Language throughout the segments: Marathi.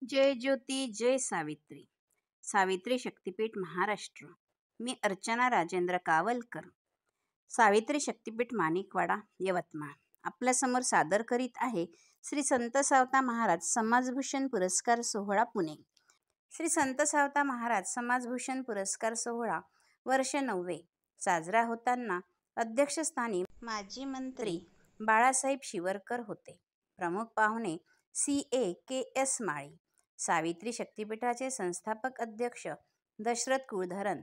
जय ज्योती जय सावित्री. सावित्री शक्तीपीठ महाराष्ट्र. मी अर्चना राजेंद्र कावलकर, सावित्री शक्तीपीठ माणिकवाडा यवतमाळ आपल्यासमोर सादर करीत आहे श्री संत सावता महाराज समाजभूषण पुरस्कार सोहळा पुणे. श्री संत सावता महाराज समाजभूषण पुरस्कार सोहळा वर्ष 9वे साजरा होताना अध्यक्षस्थानी माजी मंत्री बाळासाहेब शिवरकर होते. प्रमुख पाहुणे CA KS माळी, सावित्री शक्तीपीठाचे संस्थापक अध्यक्ष दशरथ कुळधरन,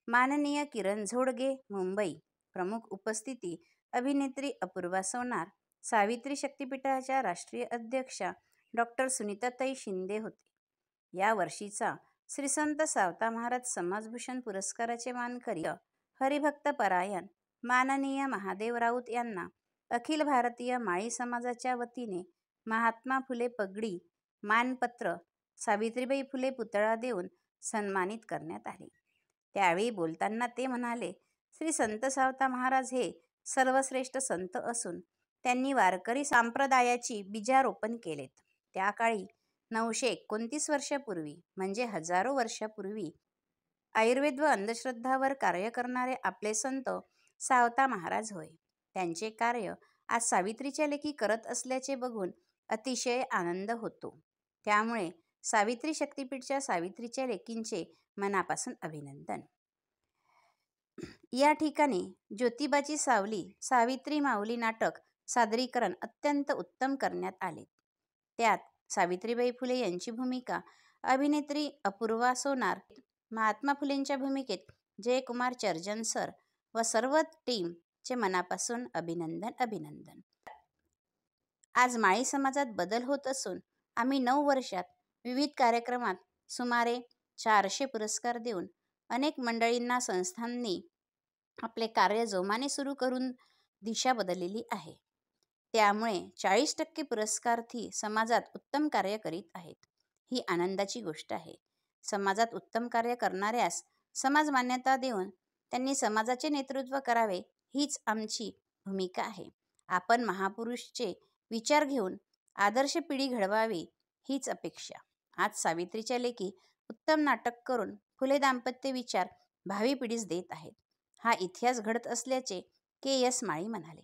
माननीय किरण झोडगे मुंबई. प्रमुख उपस्थिती अभिनेत्री अपूर्वा सोनार, सावित्री शक्तीपीठाच्या राष्ट्रीय अध्यक्षा डॉक्टर सुनीताताई शिंदे होते. या वर्षीचा श्री संत सावता महाराज समाजभूषण पुरस्काराचे मानकरी हरिभक्त परायण माननीय महादेव राऊत यांना अखिल भारतीय माळी समाजाच्या वतीने महात्मा फुले पगडी, मानपत्र, सावित्रीबाई फुले पुतळा देऊन सन्मानित करण्यात आले. त्यावेळी बोलताना ते म्हणाले, श्री संत सावता महाराज हे सर्वश्रेष्ठ संत असून त्यांनी वारकरी संप्रदायाची बीजारोपण केलेत. त्या काळी 929 वर्षापूर्वी म्हणजे हजारो वर्षापूर्वी आयुर्वेद व अंधश्रद्धावर कार्य करणारे आपले संत सावता महाराज होय. त्यांचे कार्य आज सावित्रीच्या लेकी करत असल्याचे बघून अतिशय आनंद होतो. त्यामुळे सावित्री शक्तीपीठच्या सावित्रीच्या लेकींचे मनापासून अभिनंदन. या ठिकाणी ज्योतिबाची सावली सावित्री माऊली नाटक सादरीकरण अत्यंत उत्तम करण्यात आले. त्यात सावित्रीबाई फुले यांची भूमिका अभिनेत्री अपूर्वा सोनार, महात्मा फुलेंच्या भूमिकेत जयकुमार चर्जन सर व सर्व टीमचे मनापासून अभिनंदन. आज माळी समाजात बदल होत असून आम्ही 9 वर्षात विविध कार्यक्रमात सुमारे 400 पुरस्कार देऊन अनेक मंडळींना, संस्थांनी आपले कार्य जोमाने सुरू करून दिशा बदललेली आहे. त्यामुळे 40% पुरस्कारार्थी समाजात उत्तम कार्य करीत आहेत. ही आनंदाची गोष्ट आहे. समाजात उत्तम कार्य करणाऱ्यास समाज मान्यता देऊन त्यांनी समाजाचे नेतृत्व करावे हीच आमची भूमिका आहे. आपण महापुरुषचे विचार घेऊन आदर्श पिढी घडवावी हीच अपेक्षा. आज सावित्रीच्या लेकी उत्तम नाटक करून फुले दाम्पत्य विचार भावी पिढीस देत आहेत. हा इतिहास घडत असल्याचे KS माळी म्हणाले.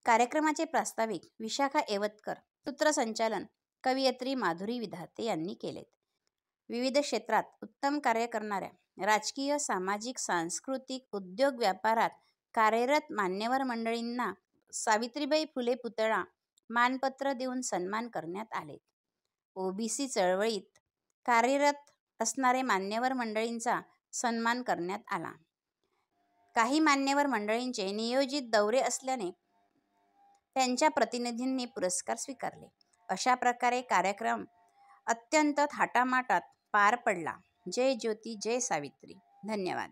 कार्यक्रमाचे प्रास्ताविक विशाखा येवतकर, सूत्रसंचालन कवयित्री माधुरी विधाते यांनी केलेत. विविध क्षेत्रात उत्तम कार्य करणाऱ्या राजकीय, सामाजिक, सांस्कृतिक, उद्योग, व्यापारात कार्यरत मान्यवर मंडळींना सावित्रीबाई फुले पुतळा, मानपत्र देऊन सन्मान करण्यात आले. OBC चळवळीत कार्यरत असणारे मान्यवर मंडळींचा सन्मान करण्यात आला. काही मान्यवर मंडळींचे नियोजित दौरे असल्याने त्यांच्या प्रतिनिधींनी पुरस्कार स्वीकारले. अशा प्रकारे कार्यक्रम अत्यंत थाटामाटात पार पडला. जय ज्योती जय सावित्री. धन्यवाद.